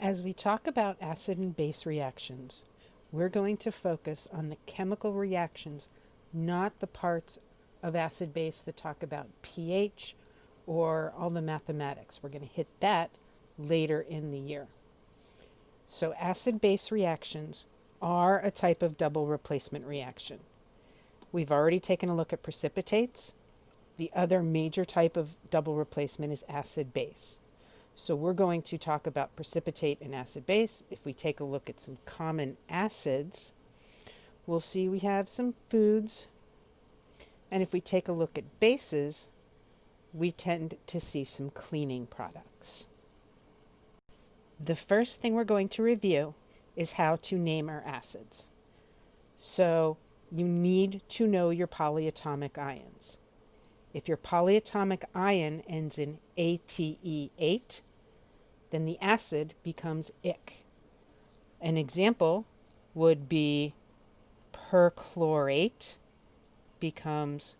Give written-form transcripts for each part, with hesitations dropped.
As we talk about acid and base reactions, we're going to focus on the chemical reactions, not the parts of acid-base that talk about pH or all the mathematics. We're going to hit that later in the year. So acid-base reactions are a type of double replacement reaction. We've already taken a look at precipitates. The other major type of double replacement is acid-base. So we're going to talk about precipitate and acid-base. If we take a look at some common acids, we'll see we have some foods. And if we take a look at bases, we tend to see some cleaning products. The first thing we're going to review is how to name our acids. So you need to know your polyatomic ions. If your polyatomic ion ends in ATE8, then the acid becomes ic. An example would be perchlorate becomes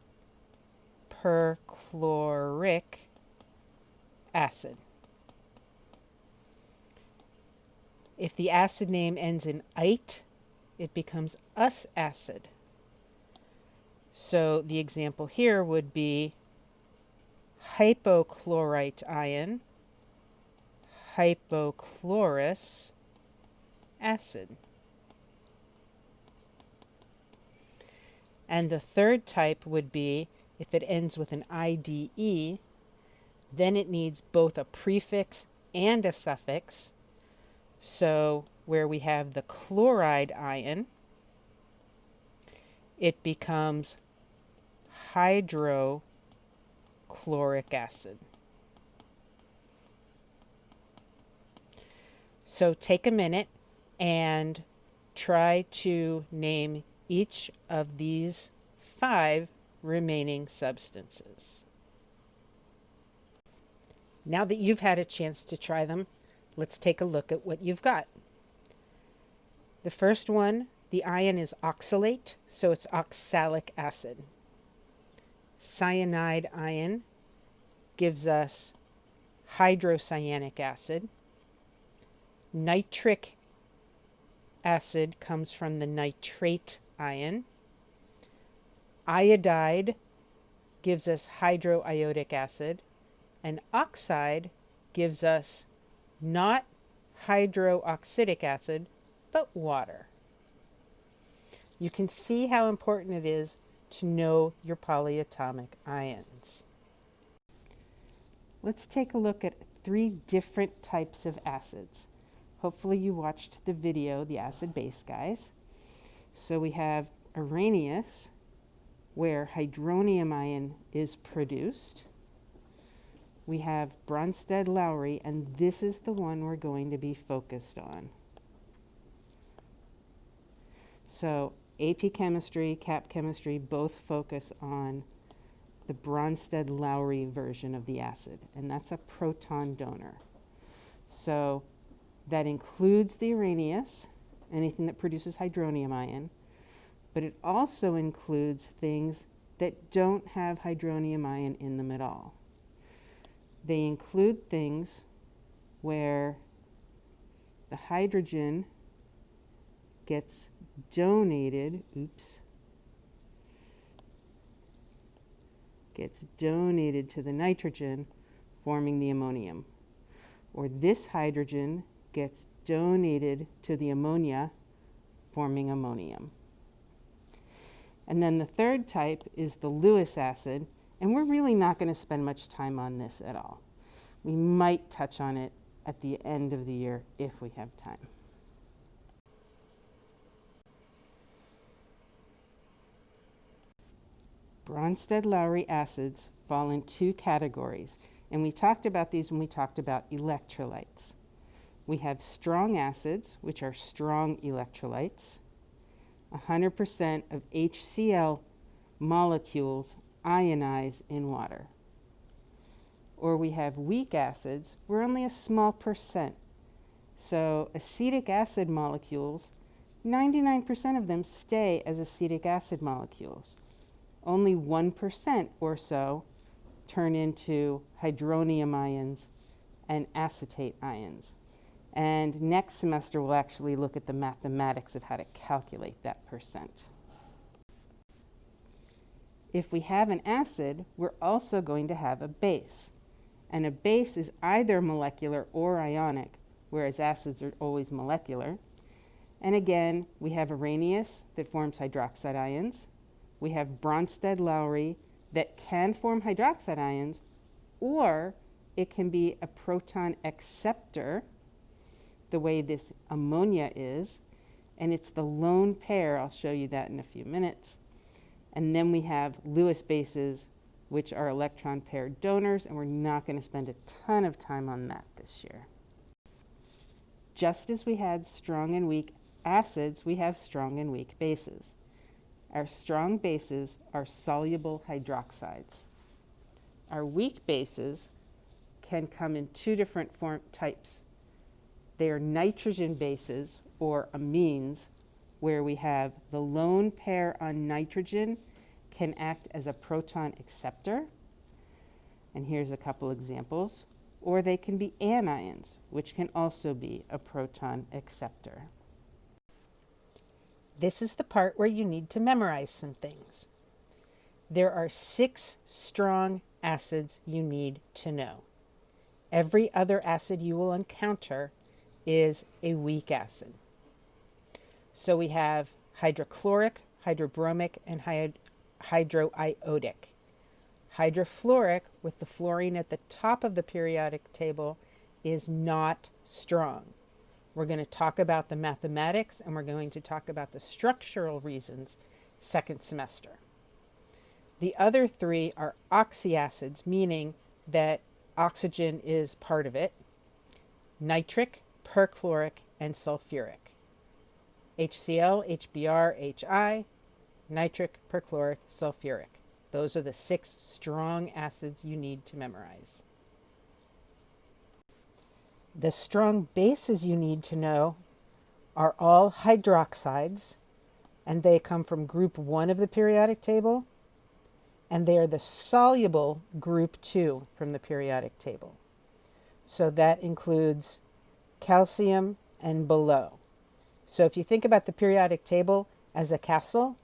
perchloric acid. If the acid name ends in ite, it becomes us acid. So the example here would be hypochlorite ion, hypochlorous acid. And the third type would be, if it ends with an IDE, then it needs both a prefix and a suffix. So where we have the chloride ion, it becomes hydrochloric acid. So take a minute and try to name each of these 5 remaining substances. Now that you've had a chance to try them, let's take a look at what you've got. The first one, the ion is oxalate, so it's oxalic acid. Cyanide ion gives us hydrocyanic acid. Nitric acid comes from the nitrate ion. Iodide gives us hydroiodic acid. And oxide gives us not hydroxylic acid, but water. You can see how important it is to know your polyatomic ions. Let's take a look at 3 different types of acids. Hopefully you watched the video, the acid-base guys. So we have Arrhenius, where hydronium ion is produced. We have Bronsted-Lowry, and this is the one we're going to be focused on. So AP Chemistry, Cap Chemistry both focus on the Bronsted-Lowry version of the acid, and that's a proton donor. So that includes the Arrhenius, anything that produces hydronium ion, but it also includes things that don't have hydronium ion in them at all. They include things where the hydrogen gets donated, gets donated to the nitrogen, forming the ammonium. Or this hydrogen gets donated to the ammonia, forming ammonium. And then the third type is the Lewis acid, and we're really not going to spend much time on this at all. We might touch on it at the end of the year if we have time. Bronsted-Lowry acids fall in 2 categories, and we talked about these when we talked about electrolytes. We have strong acids, which are strong electrolytes. 100% of HCl molecules ionize in water. Or we have weak acids, where only a small percent. So acetic acid molecules, 99% of them stay as acetic acid molecules. Only 1% or so turn into hydronium ions and acetate ions. And next semester, we'll actually look at the mathematics of how to calculate that percent. If we have an acid, we're also going to have a base. And a base is either molecular or ionic, whereas acids are always molecular. And again, we have Arrhenius that forms hydroxide ions. We have Bronsted-Lowry that can form hydroxide ions, or it can be a proton acceptor, the way this ammonia is. And it's the lone pair. I'll show you that in a few minutes. And then we have Lewis bases, which are electron pair donors, and we're not going to spend a ton of time on that this year. Just as we had strong and weak acids, we have strong and weak bases. Our strong bases are soluble hydroxides. Our weak bases can come in two different types. They are nitrogen bases, or amines, where we have the lone pair on nitrogen can act as a proton acceptor. And here's a couple examples. Or they can be anions, which can also be a proton acceptor. This is the part where you need to memorize some things. There are 6 strong acids you need to know. Every other acid you will encounter is a weak acid. So we have hydrochloric, hydrobromic, and hydroiodic. Hydrofluoric, with the fluorine at the top of the periodic table, is not strong. We're going to talk about the mathematics and we're going to talk about the structural reasons second semester. The other 3 are oxyacids, meaning that oxygen is part of it: nitric, perchloric, and sulfuric. HCl, HBr, HI, nitric, perchloric, sulfuric. Those are the 6 strong acids you need to memorize. The strong bases you need to know are all hydroxides, and they come from group 1 of the periodic table, and they are the soluble group 2 from the periodic table. So that includes calcium and below. So if you think about the periodic table as a castle,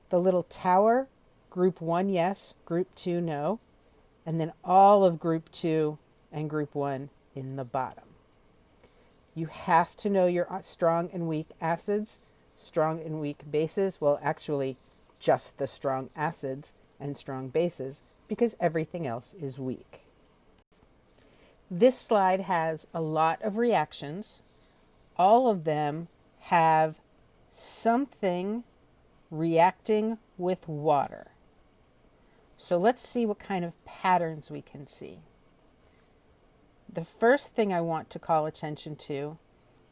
the little tower, group 1, yes, group 2, no, and then all of group 2 and group 1 in the bottom. You have to know your strong and weak acids, strong and weak bases, well, actually just the strong acids and strong bases, because everything else is weak. This slide has a lot of reactions. All of them have something reacting with water. So let's see what kind of patterns we can see. The first thing I want to call attention to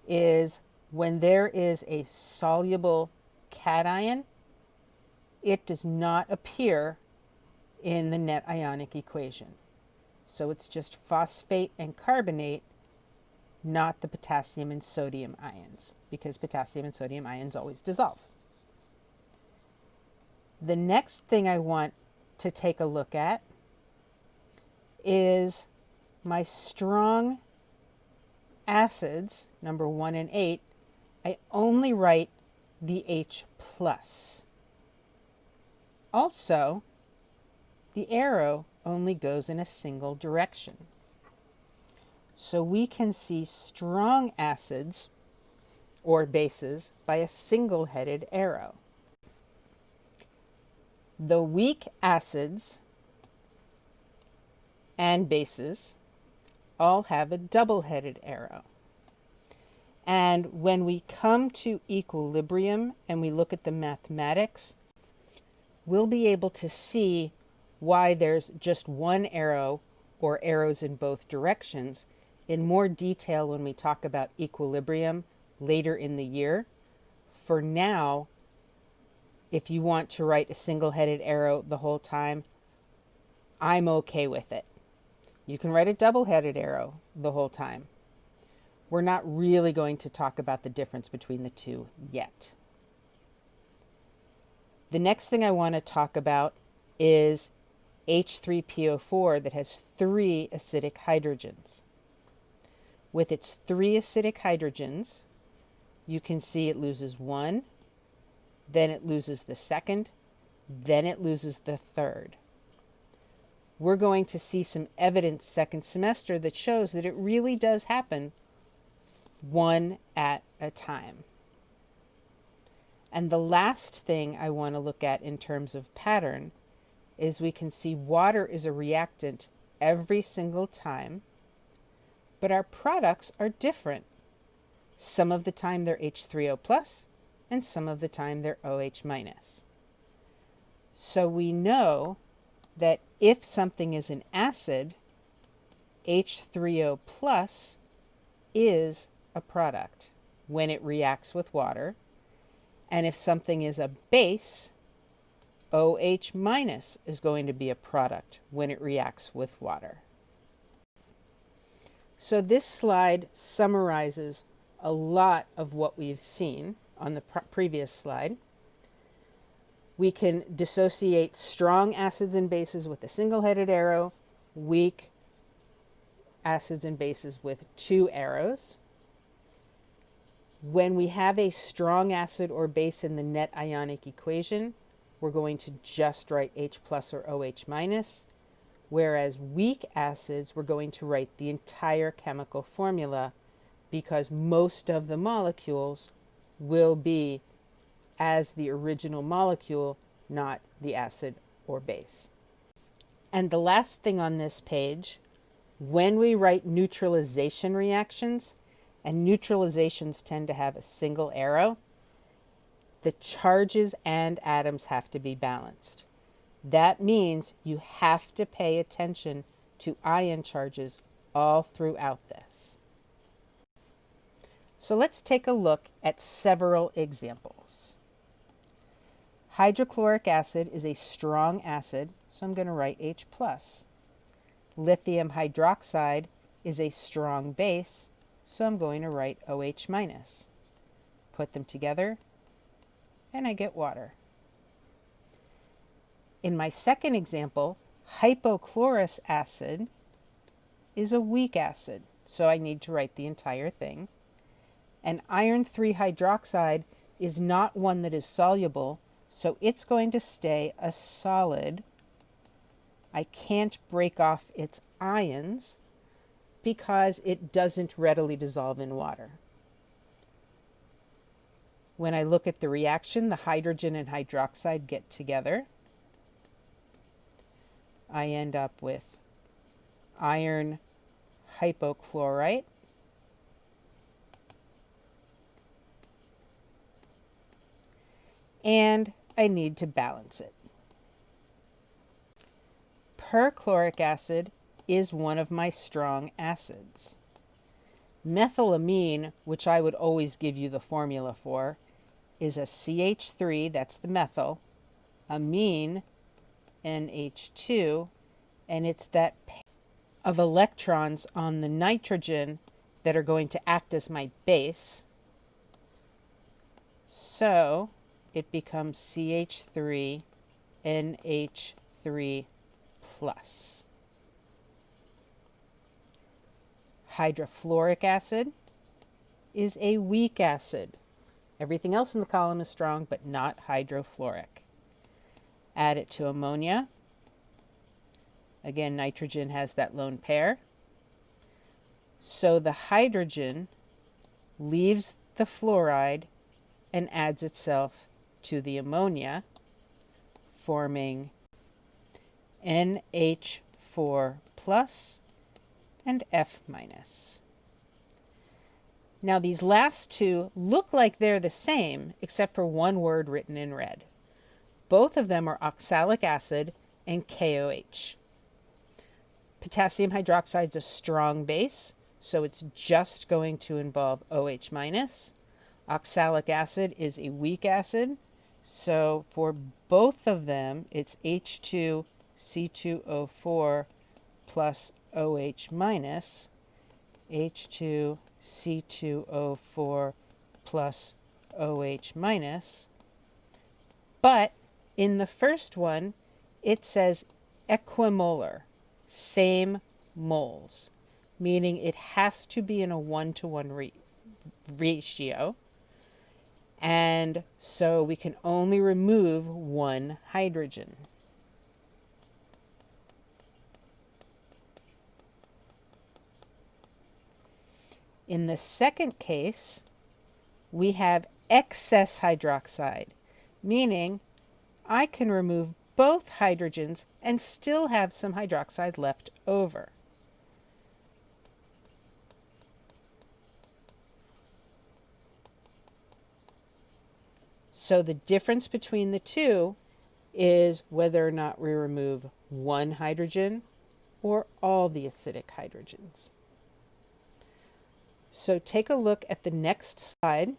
is when there is a soluble cation, it does not appear in the net ionic equation. So it's just phosphate and carbonate, not the potassium and sodium ions, because potassium and sodium ions always dissolve. The next thing I want to take a look at is my strong acids, number 1 and 8, I only write the H+. Also, the arrow only goes in a single direction. So we can see strong acids or bases by a single-headed arrow. The weak acids and bases all have a double-headed arrow. And when we come to equilibrium and we look at the mathematics, we'll be able to see why there's just one arrow or arrows in both directions in more detail when we talk about equilibrium later in the year. For now, if you want to write a single-headed arrow the whole time, I'm okay with it. You can write a double-headed arrow the whole time. We're not really going to talk about the difference between the two yet. The next thing I want to talk about is H3PO4 that has 3 acidic hydrogens. with its 3 acidic hydrogens, you can see it loses 1, then it loses the second, then it loses the third. We're going to see some evidence second semester that shows that it really does happen one at a time. And the last thing I want to look at in terms of pattern is we can see water is a reactant every single time, but our products are different. Some of the time they're H3O plus, and some of the time they're OH minus. So we know that if something is an acid, H3O plus is a product when it reacts with water. And if something is a base, OH minus is going to be a product when it reacts with water. So this slide summarizes a lot of what we've seen on the previous slide. We can dissociate strong acids and bases with a single-headed arrow, weak acids and bases with 2 arrows. When we have a strong acid or base in the net ionic equation, we're going to just write H plus or OH minus, whereas weak acids, we're going to write the entire chemical formula because most of the molecules will be as the original molecule, not the acid or base. And the last thing on this page, when we write neutralization reactions, and neutralizations tend to have a single arrow, the charges and atoms have to be balanced. That means you have to pay attention to ion charges all throughout this. So let's take a look at several examples. Hydrochloric acid is a strong acid, so I'm going to write H plus. Lithium hydroxide is a strong base, so I'm going to write OH minus. Put them together, and I get water. In my second example, hypochlorous acid is a weak acid, so I need to write the entire thing. And iron 3 hydroxide is not one that is soluble, so it's going to stay a solid. I can't break off its ions because it doesn't readily dissolve in water. When I look at the reaction, the hydrogen and hydroxide get together. I end up with iron hypochlorite and I need to balance it. Perchloric acid is one of my strong acids. Methylamine, which I would always give you the formula for, is a CH3, that's the methyl, amine, NH2, and it's that pair of electrons on the nitrogen that are going to act as my base. So it becomes CH3, NH3 plus. Hydrofluoric acid is a weak acid. Everything else in the column is strong, but not hydrofluoric. Add it to ammonia. Again, nitrogen has that lone pair. So the hydrogen leaves the fluoride and adds itself to the ammonia, forming NH4 plus and F minus. Now these last two look like they're the same, except for one word written in red. Both of them are oxalic acid and KOH. Potassium hydroxide is a strong base, so it's just going to involve OH minus. Oxalic acid is a weak acid, so for both of them, it's H2C2O4 plus OH minus, H2C2O4 plus OH minus. But in the first one, it says equimolar, same moles. meaning it has to be in a 1-to-1 ratio. And so we can only remove one hydrogen. In the second case, we have excess hydroxide, meaning I can remove both hydrogens and still have some hydroxide left over. So the difference between the two is whether or not we remove one hydrogen or all the acidic hydrogens. So take a look at the next slide,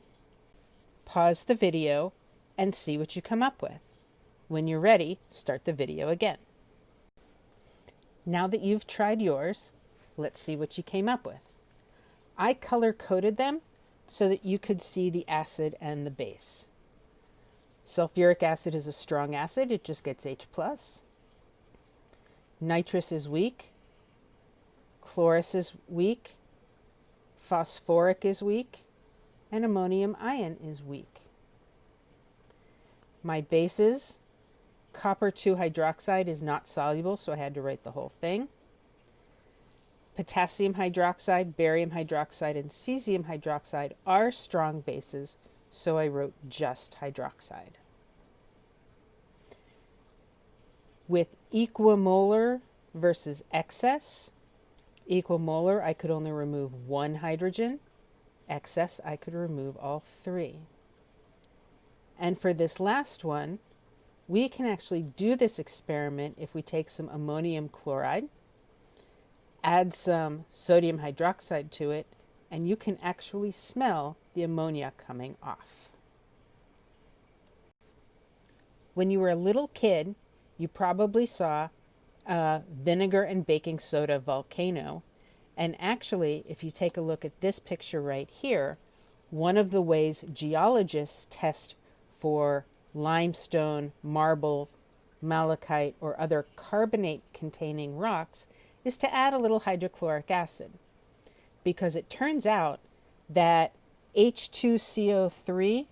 pause the video, and see what you come up with. When you're ready, start the video again. Now that you've tried yours, let's see what you came up with. I color-coded them so that you could see the acid and the base. Sulfuric acid is a strong acid, it just gets H+. Nitrous is weak. Chlorous is weak. Phosphoric is weak. And ammonium ion is weak. My bases, copper 2 hydroxide is not soluble, so I had to write the whole thing. Potassium hydroxide, barium hydroxide, and cesium hydroxide are strong bases, so I wrote just hydroxide. With equimolar versus excess, equimolar I could only remove one hydrogen, excess I could remove all three. And for this last one, we can actually do this experiment if we take some ammonium chloride, add some sodium hydroxide to it, and you can actually smell the ammonia coming off. When you were a little kid, you probably saw a vinegar and baking soda volcano. And actually, if you take a look at this picture right here, one of the ways geologists test for limestone, marble, malachite, or other carbonate-containing rocks is to add a little hydrochloric acid. Because it turns out that H2CO3,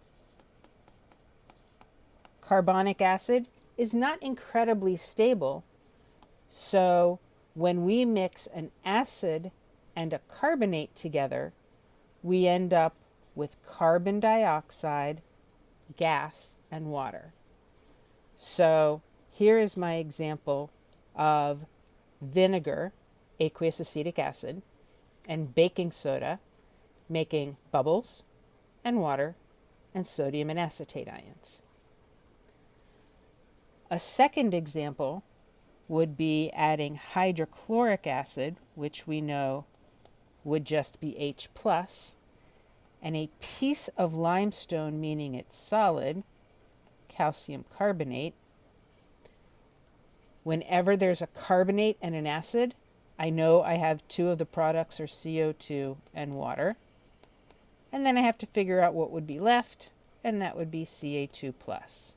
carbonic acid, is not incredibly stable. So when we mix an acid and a carbonate together, we end up with carbon dioxide, gas, and water. So here is my example of vinegar, aqueous acetic acid, and baking soda making bubbles and water and sodium and acetate ions. A second example would be adding hydrochloric acid, which we know would just be H+, and a piece of limestone, meaning it's solid, calcium carbonate. Whenever there's a carbonate and an acid, I know I have two of the products are CO2 and water. And then I have to figure out what would be left, and that would be Ca2+.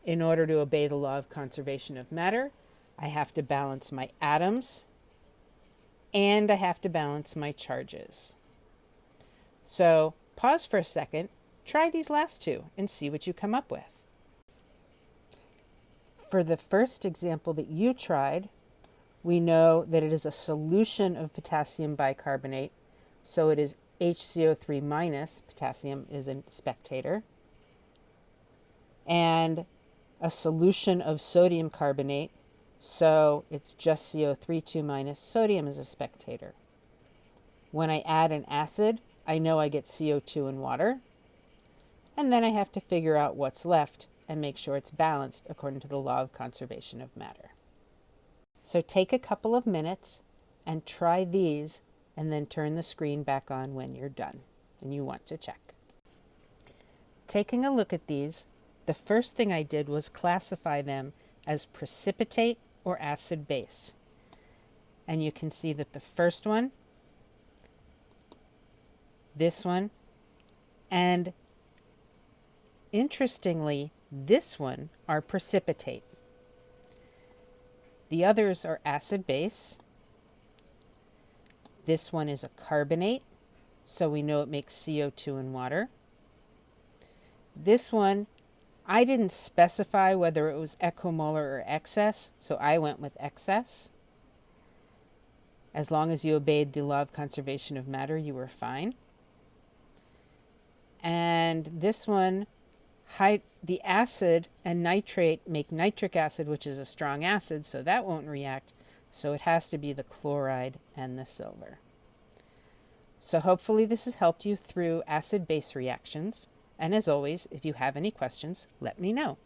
In order to obey the law of conservation of matter, I have to balance my atoms and I have to balance my charges. So pause for a second, try these last two and see what you come up with. For the first example that you tried, we know that it is a solution of potassium bicarbonate, so it is HCO3 minus, potassium is a spectator, and a solution of sodium carbonate, so it's just CO3 minus, sodium is a spectator. When I add an acid, I know I get CO2 and water, and then I have to figure out what's left and make sure it's balanced according to the law of conservation of matter. So take a couple of minutes and try these, and then turn the screen back on when you're done and you want to check. Taking a look at these, the first thing I did was classify them as precipitate or acid base. And you can see that the first one, this one, and interestingly, this one are precipitate. The others are acid base, This one is a carbonate, so we know it makes CO2 and water. This one, I didn't specify whether it was equimolar or excess, so I went with excess. As long as you obeyed the law of conservation of matter, you were fine. And this one, the acid and nitrate make nitric acid, which is a strong acid, so that won't react. So it has to be the chloride and the silver. So hopefully this has helped you through acid-base reactions. And as always, if you have any questions, let me know.